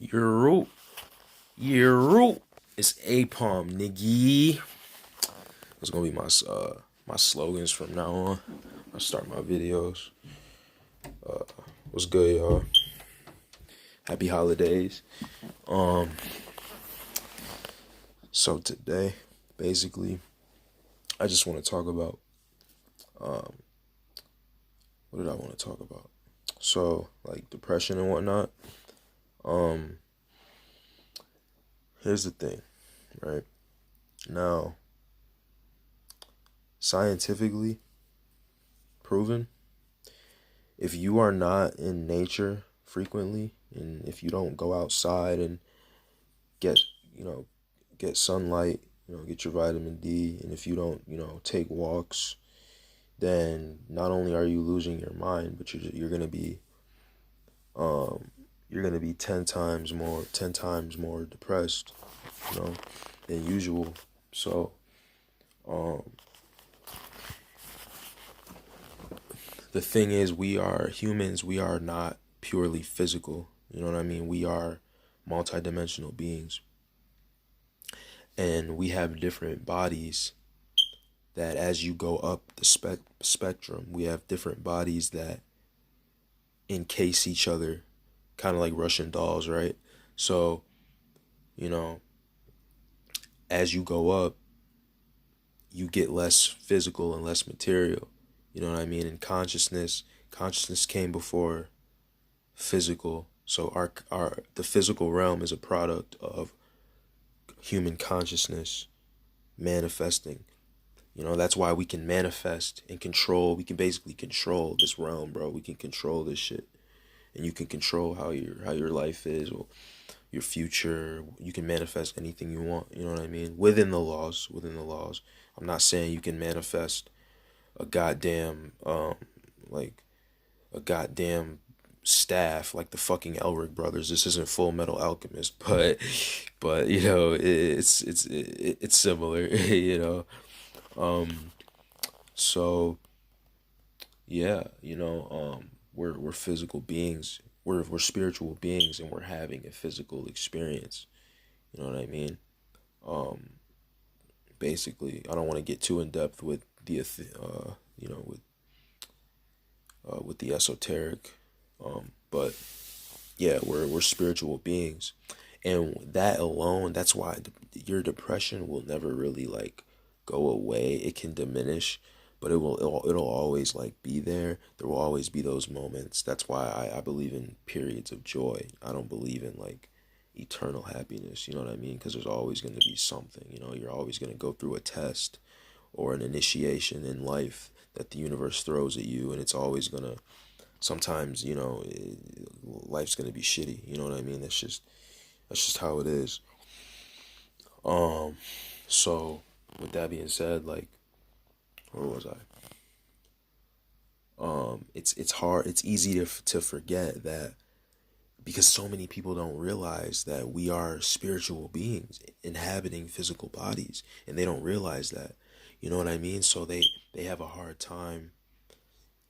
Your root is A-palm, nigga. That's gonna be my slogans from now on. I start my videos. What's good, y'all? Happy holidays. Um, so today, basically, I just want to talk about what did I want to talk about? So, like depression and whatnot. Um, Here's the thing, right? Now, scientifically proven, if you are not in nature frequently, and if you don't go outside and get, you know, get sunlight, get your vitamin D, and if you don't, take walks, then not only are you losing your mind, but you're gonna be um you're gonna be 10 times more depressed, you know, than usual. So um the thing is, we are humans, we are not purely physical. You know what I mean? We are multidimensional beings. And we have different bodies that as you go up the spectrum, we have different bodies that encase each other, kind of like Russian dolls, right? So, you know, as you go up, you get less physical and less material. You know what I mean? And consciousness came before physical. So our the physical realm is a product of human consciousness manifesting. That's why we can manifest and control. We can basically control this realm, bro. We can control this shit. And you can control how your life is, or your future. You can manifest anything you want, you know what I mean? Within the laws. I'm not saying you can manifest a goddamn like a goddamn staff like the fucking Elric brothers. This isn't Full Metal Alchemist, but it's similar, Um, so yeah, we're physical beings. We're spiritual beings, and we're having a physical experience. You know what I mean? Um, Basically, I don't want to get too in depth with with the esoteric, but yeah, we're spiritual beings, and that alone, that's why your depression will never really like go away. It can diminish, but it'll always like be there. There will always be those moments. That's why I believe in periods of joy. I don't believe in like eternal happiness, you know what I mean? Because there's always going to be something, you're always going to go through a test or an initiation in life that the universe throws at you, and it's always going to, sometimes, life's going to be shitty, you know what I mean? That's just how it is. So with that being said, like, where was I? It's hard, it's easy to forget that, because so many people don't realize that we are spiritual beings inhabiting physical bodies, and they don't realize that, you know what I mean? So they have a hard time.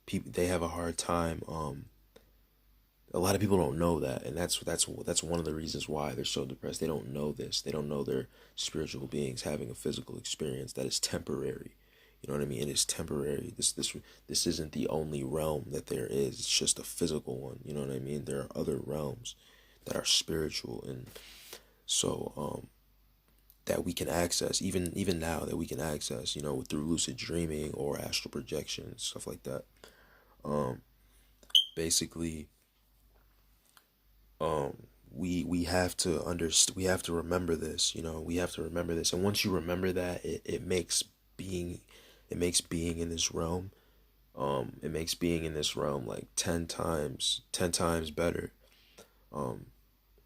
They have a hard time. A lot of people don't know that, and that's one of the reasons why they're so depressed. They don't know this. They don't know they're spiritual beings having a physical experience that is temporary. You know what I mean? It is temporary. This isn't the only realm that there is. It's just a physical one. You know what I mean? There are other realms that are spiritual, and so that we can access, even now, that we can access, through lucid dreaming or astral projection, stuff like that. Um, Basically, um, we have to we have to remember this. We have to remember this, and once you remember that, being it makes being in this realm it makes being in this realm like 10 times better, um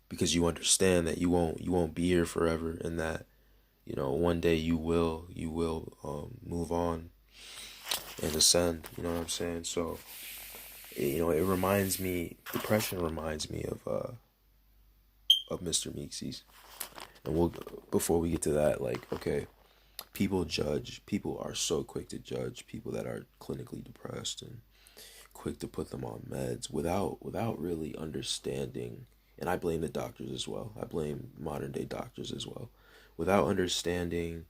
because you understand that you won't be here forever, and that one day you will move on and ascend, you know what I'm saying? So it reminds me, depression reminds me of Mr. Meeksies. And we'll before we get to that, like, okay, people are so quick to judge people that are clinically depressed, and quick to put them on meds without really understanding And I blame the doctors as well. I blame modern day doctors as well. Without understanding,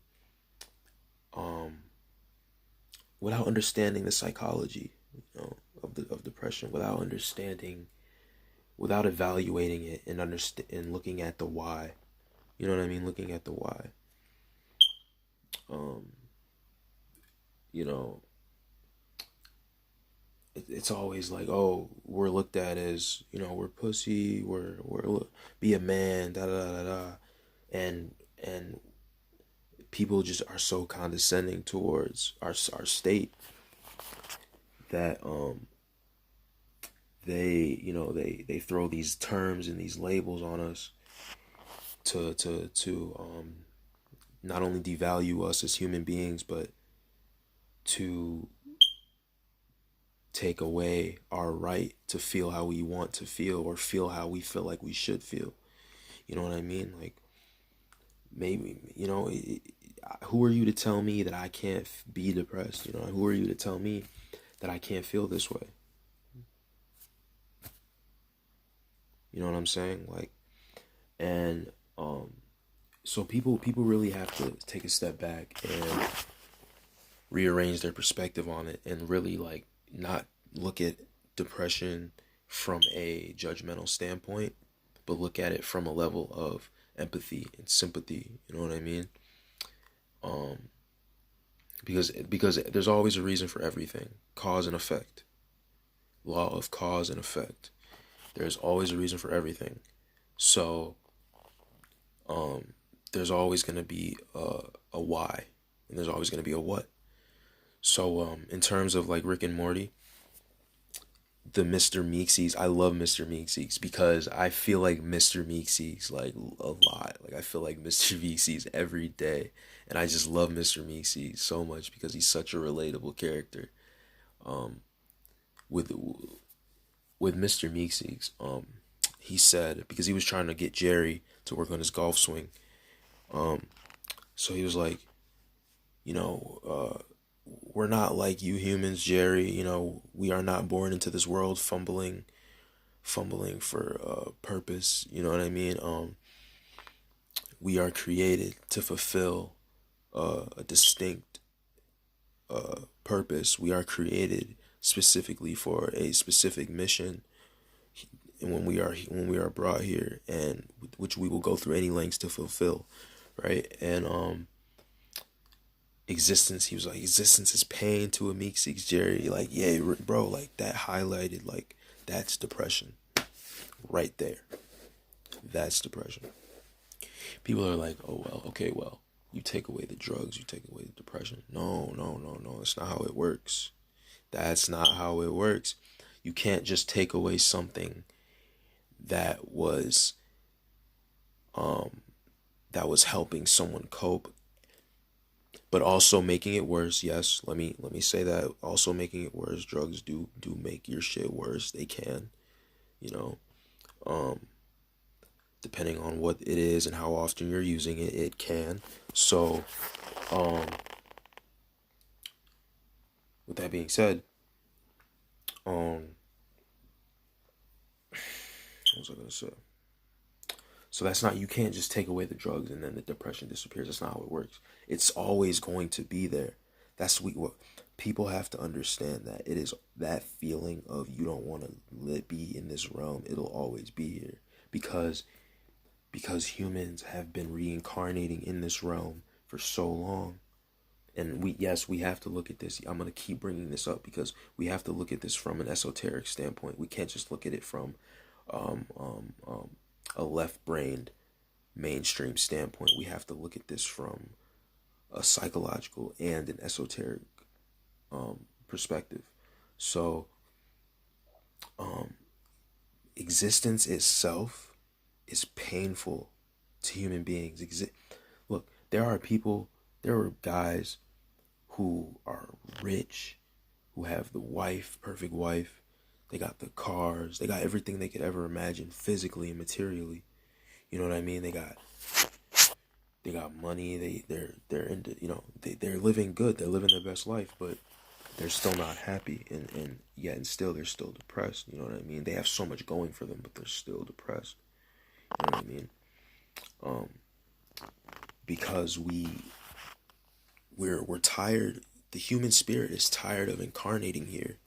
um, without understanding the psychology, of depression, without evaluating it and and looking at the why. You know what I mean? Looking at the why. Um, you know, it's always like, oh, we're looked at as, we're pussy, be a man, da da da da, and people just are so condescending towards our state that they throw these terms and these labels on us to not only devalue us as human beings, but to take away our right to feel how we want to feel, or feel how we feel like we should feel. You know what I mean? Like, maybe, who are you to tell me that I can't be depressed? Who are you to tell me that I can't feel this way? You know what I'm saying? Like, and so people really have to take a step back and rearrange their perspective on it, and really, like, not look at depression from a judgmental standpoint, but look at it from a level of empathy and sympathy. You know what I mean? Um, because there's always a reason for everything. Cause and effect. Law of cause and effect. There's always a reason for everything. So, there's always going to be a why, and there's always going to be a what. So, in terms of like Rick and Morty, the Mr. Meeksies, I love Mr. Meeksies because I feel like Mr. Meeksies like a lot. Like, I feel like Mr. Meeksies every day, and I just love Mr. Meeksies so much because he's such a relatable character. Um, with Mr. Meeksies, he said, because he was trying to get Jerry to work on his golf swing. So he was like, you know, we're not like you humans, Jerry. We are not born into this world fumbling for purpose. You know what I mean? We are created to fulfill a distinct purpose. We are created specifically for a specific mission, and when we are brought here, and which we will go through any lengths to fulfill, right? And existence, he was like, existence is pain to a meek seeks Jerry. Like, yeah, bro, like, that highlighted, like, that's depression right there. That's depression. People are like, oh, well, okay, well, you take away the drugs, you take away the depression. No, no, no, no, that's not how it works. That's not how it works. You can't just take away something that was helping someone cope, but also making it worse. Yes, let me say that. Also making it worse. Drugs do make your shit worse. They can, you know. Depending on what it is and how often you're using it, it can. So, with that being said, what was I gonna say? So that's not, you can't just take away the drugs and then the depression disappears. That's not how it works. It's always going to be there. That's what people have to understand, that it is that feeling of you don't want to be in this realm. It'll always be here because humans have been reincarnating in this realm for so long. And we have to look at this. I'm going to keep bringing this up because we have to look at this from an esoteric standpoint. We can't just look at it from a left-brained mainstream standpoint. We have to look at this from a psychological and an esoteric perspective. So, existence itself is painful to human beings. Look, there are guys who are rich, who have the perfect wife, they got the cars, they got everything they could ever imagine physically and materially. You know what I mean? They got money, they're into, they're living good, they're living their best life, but they're still not happy, and yet and still they're still depressed. You know what I mean? They have so much going for them, but they're still depressed. You know what I mean? Um, because we're tired. The human spirit is tired of incarnating here.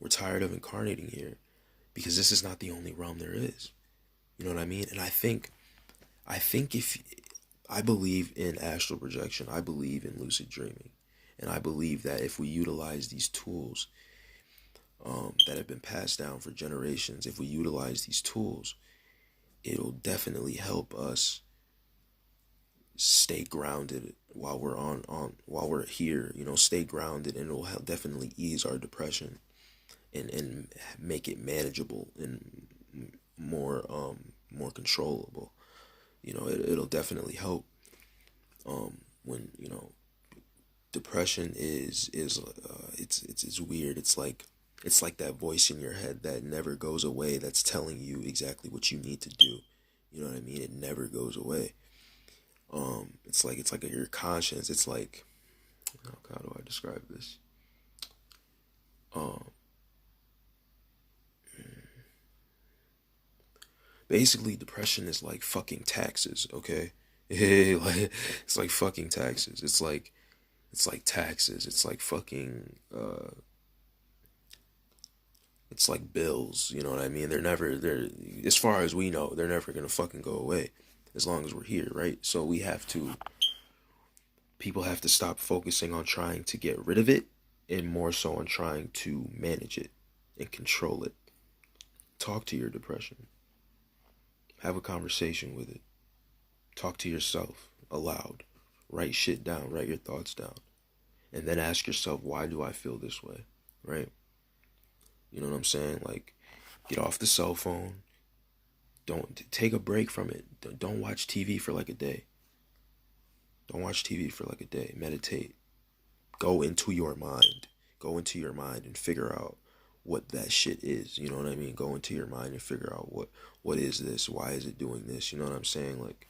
We're tired of incarnating here because this is not the only realm there is. You know what I mean? And I think if I believe in astral projection, I believe in lucid dreaming, and I believe that if we utilize these tools that have been passed down for generations, if we utilize these tools, it'll definitely help us stay grounded while we're while we're here. You know, stay grounded, and it'll definitely ease our depression and make it manageable and more controllable. You know, it'll definitely help when depression is it's weird. It's like that voice in your head that never goes away, that's telling you exactly what you need to do. You know what I mean? It never goes away. It's like your conscience. It's like, how do I describe this? Um, Basically, depression is like fucking taxes. Okay, like it's like fucking taxes. It's like taxes. It's like fucking. It's like bills. You know what I mean? They're as far as we know, they're never gonna fucking go away, as long as we're here, right? So people have to stop focusing on trying to get rid of it, and more so on trying to manage it and control it. Talk to your depression. Have a conversation with it. Talk to yourself aloud. Write shit down. Write your thoughts down. And then ask yourself, why do I feel this way? Right? You know what I'm saying? Like, get off the cell phone. Don't take a break from it. Don't watch TV for like a day. Don't watch TV for like a day. Meditate. Go into your mind. Go into your mind and figure out what that shit is. You know what I mean? Go into your mind and figure out what is this? Why is it doing this? You know what I'm saying? Like,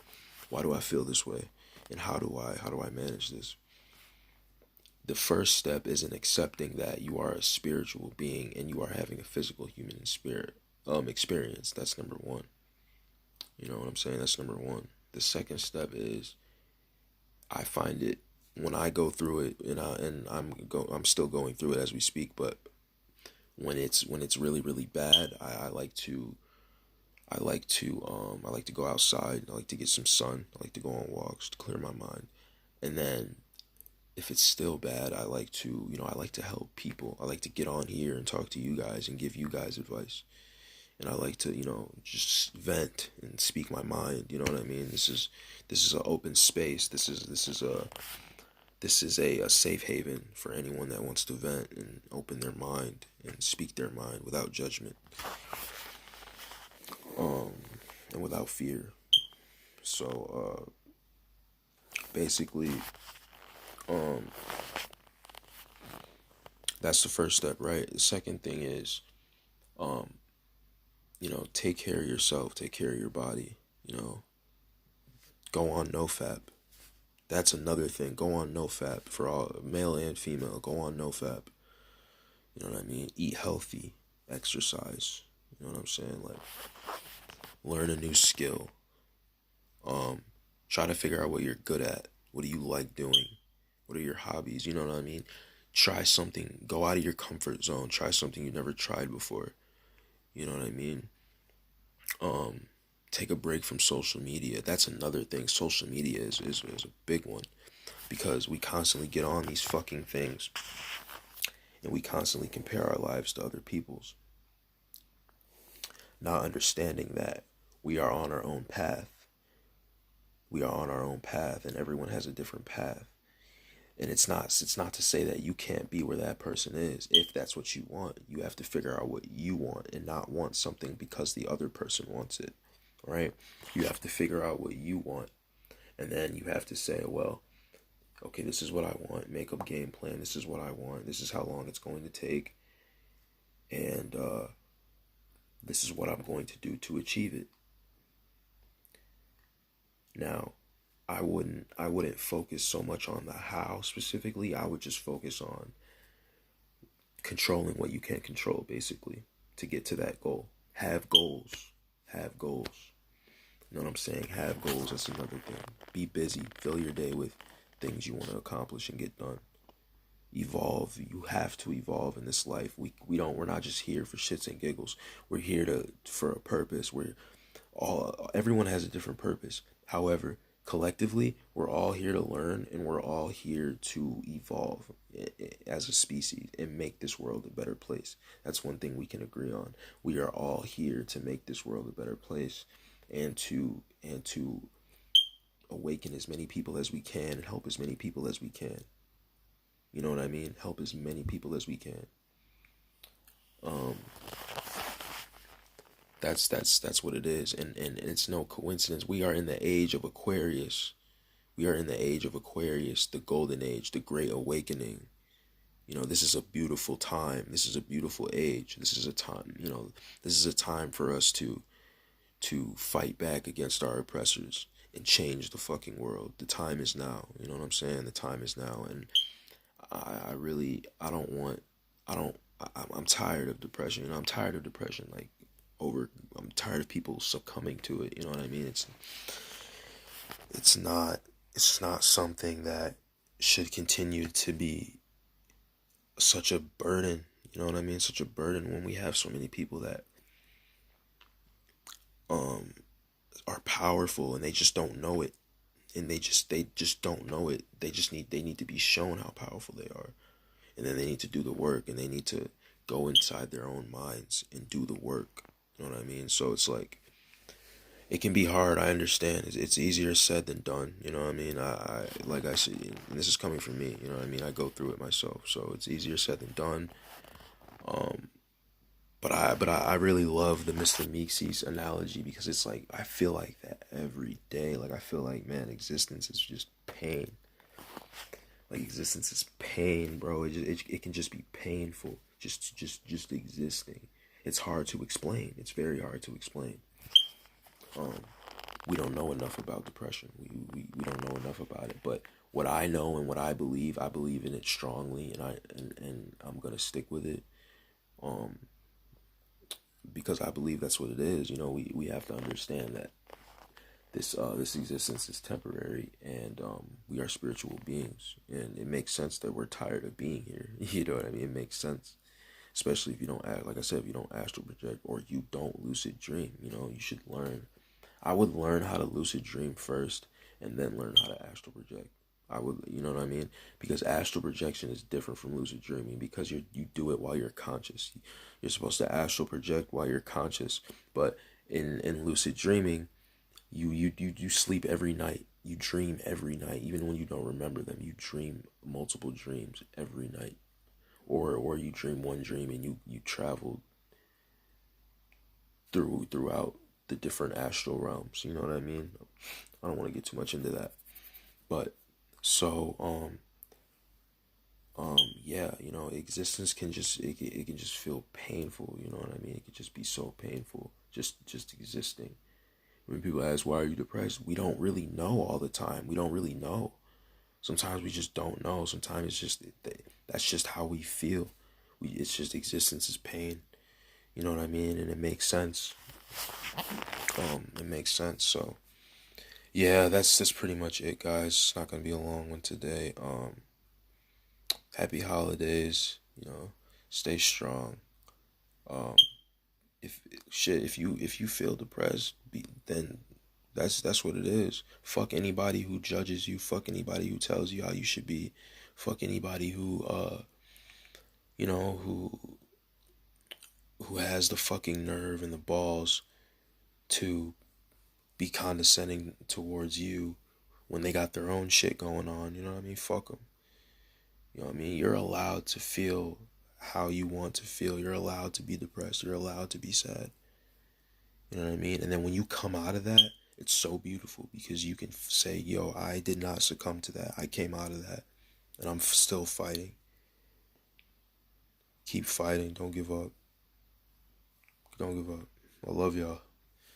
why do I feel this way? And how do I manage this? The first step is in accepting that you are a spiritual being and you are having a physical human spirit experience. That's number one. You know what I'm saying? That's number one. The second step is, I find it when I go through it, I'm still going through it as we speak, but when it's really really bad, I like to go outside. I like to get some sun. I like to go on walks to clear my mind. And then if it's still bad, I like to help people. I like to get on here and talk to you guys and give you guys advice. And I like to, just vent and speak my mind. You know what I mean? This is an open space. This is a safe haven for anyone that wants to vent and open their mind and speak their mind without judgment, um, and without fear. So basically, um, that's the first step, right? The second thing is, um, take care of yourself, take care of your body. Go on NoFap. That's another thing. Go on NoFap for all male and female. Go on NoFap. You know what I mean? Eat healthy, exercise. You know what I'm saying? Like, learn a new skill. Um, Try to figure out what you're good at. What do you like doing? What are your hobbies? You know what I mean? Try something. Go out of your comfort zone. Try something you've never tried before. You know what I mean? Um, Take a break from social media. That's another thing. Social media is a big one, because we constantly get on these fucking things and we constantly compare our lives to other people's, not understanding that we are on our own path. We are on our own path, and everyone has a different path. And it's not to say that you can't be where that person is. If that's what you want, you have to figure out what you want and not want something because the other person wants it, right? You have to figure out what you want, and then you have to say, well, okay, this is what I want. Make a game plan. This is what I want. This is how long it's going to take, and this is what I'm going to do to achieve it. Now, I wouldn't focus so much on the how specifically. I would just focus on controlling what you can control, basically, to get to that goal. Have goals. Have goals. You know what I'm saying? Have goals, that's another thing. Be busy. Fill your day with things you want to accomplish and get done. Evolve. You have to evolve in this life. We're not just here for shits and giggles. We're here for a purpose. Everyone has a different purpose. However, collectively, we're all here to learn, and we're all here to evolve as a species and make this world a better place. That's one thing we can agree on. We are all here to make this world a better place, and to awaken as many people as we can and help as many people as we can. You know what I mean? Help as many people as we can. Um, that's what it is, and it's no coincidence. We are in the age of Aquarius. We are in the age of Aquarius, the golden age, the great awakening. You know, this is a beautiful time. This is a beautiful age. This is a time, this is a time for us to fight back against our oppressors and change the fucking world. The time is now. You know what I'm saying? The time is now, and I really, I don't want, I don't, I'm tired of depression. I'm tired of depression. I'm tired of people succumbing to it. You know what I mean? It's not, it's not something that should continue to be such a burden. You know what I mean? Such a burden when we have so many people that um are powerful and they just don't know it, and they just don't know it. They need to be shown how powerful they are, and then they need to do the work, and they need to go inside their own minds and do the work. You know what I mean? So it's like, it can be hard. I understand. It's easier said than done. You know what I mean? I like I said, and this is coming from me. You know what I mean? I go through it myself, so it's easier said than done. Um, but I really love the Mr. Meeksy analogy, because it's like I feel like that every day. Like I feel like, man, existence is just pain. Like existence is pain, bro. It can just be painful. Just existing. It's hard to explain. It's very hard to explain. Um, we don't know enough about depression. We don't know enough about it. But what I know and what I believe in it strongly, and I'm gonna stick with it. Um, because I believe that's what it is. You know, we have to understand that this existence is temporary, and we are spiritual beings, and it makes sense that we're tired of being here. You know what I mean? It makes sense, especially if you don't act, like I said, if you don't astral project or you don't lucid dream. You know, you should learn. I would learn how to lucid dream first, and then learn how to astral project. I would, you know what I mean? Because astral projection is different from lucid dreaming, because you do it while you're conscious. You're supposed to astral project while you're conscious, but in lucid dreaming, you sleep every night. You dream every night, even when you don't remember them. You dream multiple dreams every night, or you dream one dream and you travel throughout the different astral realms. You know what I mean? I don't want to get too much into that, but so yeah, you know, existence can it can just feel painful. You know what I mean? It can just be so painful, just existing. When people ask, why are you depressed? We don't really know all the time. We don't really know. Sometimes we just don't know. Sometimes it's just, that's just how we feel. It's just, existence is pain. You know what I mean? And it makes sense. It makes sense. So yeah, that's pretty much it, guys. It's not gonna be a long one today. Happy holidays. You know, stay strong. Um, if you feel depressed, then that's what it is. Fuck anybody who judges you. Fuck anybody who tells you how you should be. Fuck anybody who you know who has the fucking nerve and the balls to be condescending towards you when they got their own shit going on. You know what I mean? Fuck them. You know what I mean? You're allowed to feel how you want to feel. You're allowed to be depressed. You're allowed to be sad. You know what I mean? And then when you come out of that, it's so beautiful, because you can say, yo, I did not succumb to that. I came out of that, and I'm still fighting. Keep fighting. Don't give up. Don't give up. I love y'all.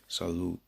Salute.